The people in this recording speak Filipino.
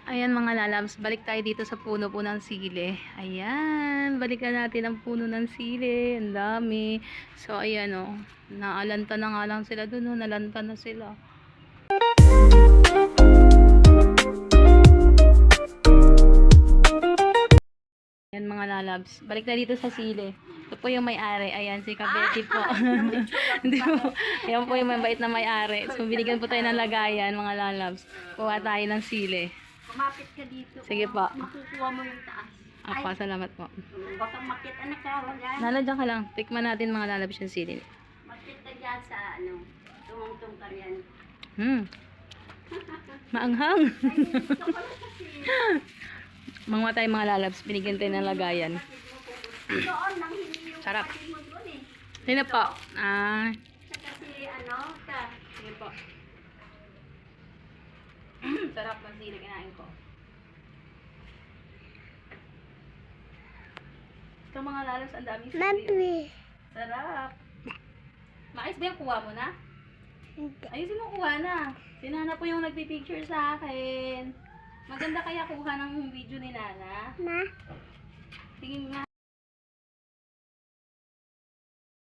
Ayan mga lalabs, balik tayo dito sa puno po ng sili. Ayan, balikan natin ang puno ng sili. Ang dami. So ayan o, naalanta na nga lang sila dun o, nalanta na sila. Ayan mga lalabs, balik tayo dito sa sili. Ito po yung may-ari. Ayan, si Kabeti po. Hindi po. Ayan po yung mabait na may-ari. So binigyan po tayo ng lagayan mga lalabs. Kuha tayo ng sili. Kumapit ka dito. Sige po. Makukuha mo yung taas. Apa, salamat po. Baka makita na ka. Wala. Nala, dyan ka lang. Tikman natin mga lalabs yung sili. Makita dyan sa tumungtong ka riyan. Maanghang. Gusto ko lang kasi. Mga tayo mga lalabs, binigyan tayo ng lagayan. Doon lang hindi yung Sarap. kapatid mo doon eh. Sino po? Sa kasi ka. Sige po. Sarap ng sili, kinain ko. Ito mga lalabs, ang daming sili. Sarap. Mais ba yung kuha mo na? Ayusin mo kuha na. Si Nana po yung nagpipicture sa akin. Maganda kaya kuha ng video ni Nana? Tingin nga.